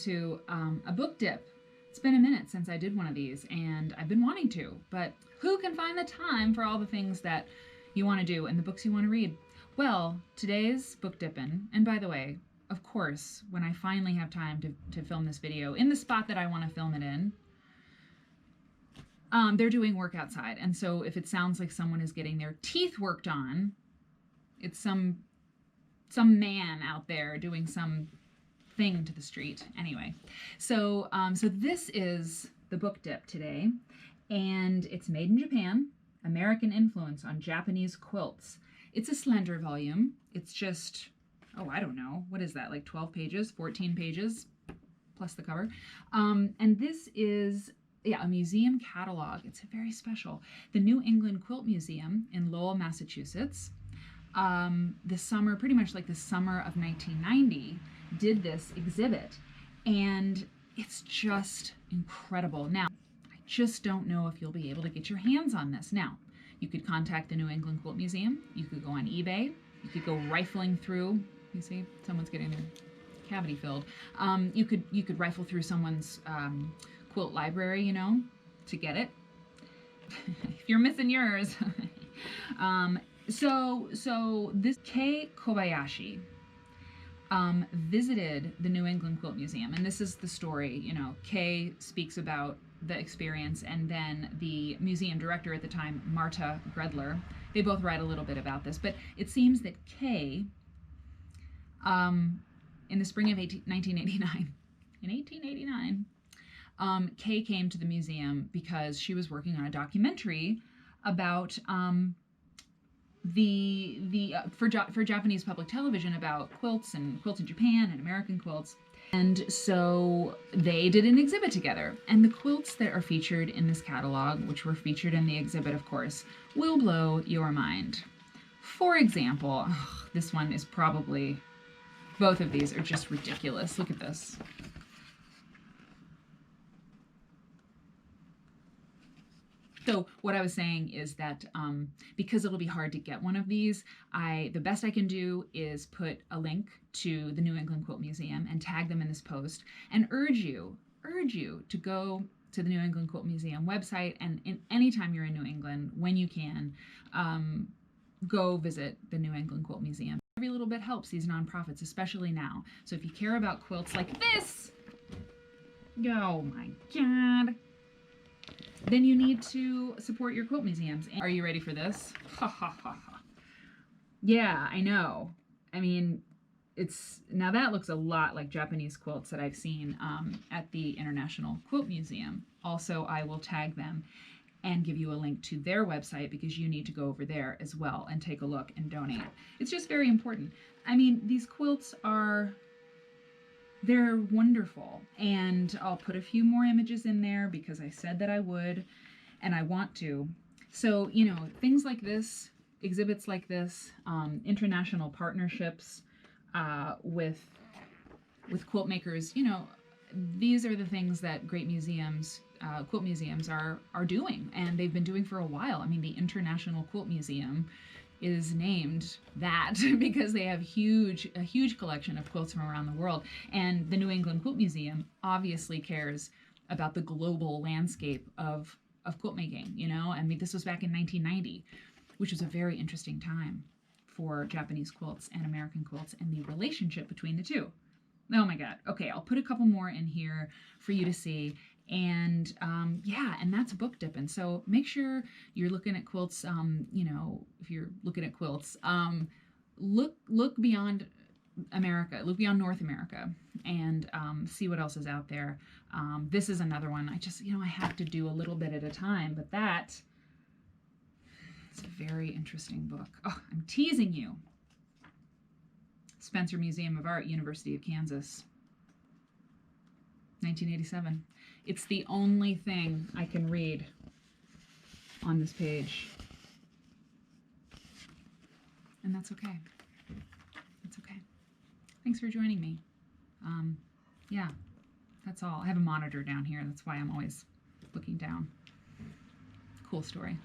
to a book dip. It's been a minute since I did one of these, and I've been wanting to, but who can find the time for all the things that you want to do and the books you want to read? Well, today's book dippin', and by the way, of course, when I finally have time to film this video in the spot that I want to film it in, they're doing work outside. And so if it sounds like someone is getting their teeth worked on, it's some man out there doing some thing to the street. Anyway, so this is the book dip today, and it's made in Japan, American influence on Japanese quilts. It's a slender volume. It's just, oh, I don't know, what is that, like 12 pages, 14 pages, plus the cover. And this is, yeah, a museum catalog. It's very special. The New England Quilt Museum in Lowell, Massachusetts, the summer, pretty much like the summer of 1990, did this exhibit, and it's just incredible. Now, I just don't know if you'll be able to get your hands on this. Now, you could contact the New England Quilt Museum, you could go on eBay, you could go rifling through, you see, someone's getting their cavity filled. You could rifle through someone's quilt library, you know, to get it. If you're missing yours. So this Kei Kobayashi visited the New England Quilt Museum, and this is the story. You know, Kei speaks about the experience, and then the museum director at the time, Marta Gredler, they both write a little bit about this. But it seems that Kei, in the spring of 1889, Kei came to the museum because she was working on a documentary about for Japanese public television about quilts in Japan and American quilts. And so they did an exhibit together. And the quilts that are featured in this catalog, which were featured in the exhibit, of course, will blow your mind. For example, this one is probably, both of these are just ridiculous. Look at this. So what I was saying is that because it'll be hard to get one of these, the best I can do is put a link to the New England Quilt Museum and tag them in this post, and urge you to go to the New England Quilt Museum website, and anytime you're in New England, when you can, go visit the New England Quilt Museum. Every little bit helps these nonprofits, especially now. So if you care about quilts like this, oh my God, then you need to support your quilt museums. Are you ready for this? Ha ha ha ha. Yeah, I know. I mean, now that looks a lot like Japanese quilts that I've seen at the International Quilt Museum. Also, I will tag them and give you a link to their website, because you need to go over there as well and take a look and donate. It's just very important. I mean, these quilts they're wonderful, and I'll put a few more images in there because I said that I would, and I want to. So, you know, things like this, exhibits like this, international partnerships with quilt makers, you know, these are the things that great museums, quilt museums are doing, and they've been doing for a while. I mean, the International Quilt Museum is named that because they have a huge collection of quilts from around the world. And the New England Quilt Museum obviously cares about the global landscape of quilt making, you know. I mean, this was back in 1990, which was a very interesting time for Japanese quilts and American quilts and the relationship between the two. Oh my God. Okay, I'll put a couple more in here for you to see. And yeah, and that's book dipping. So make sure you're looking at quilts, you know, if you're looking at quilts, look beyond America, look beyond North America, and see what else is out there. This is another one. I just, you know, I have to do a little bit at a time, but it's a very interesting book. Oh, I'm teasing you. Spencer Museum of Art, University of Kansas, 1987. It's the only thing I can read on this page. And that's okay. It's okay. Thanks for joining me. Yeah, that's all. I have a monitor down here. That's why I'm always looking down. Cool story.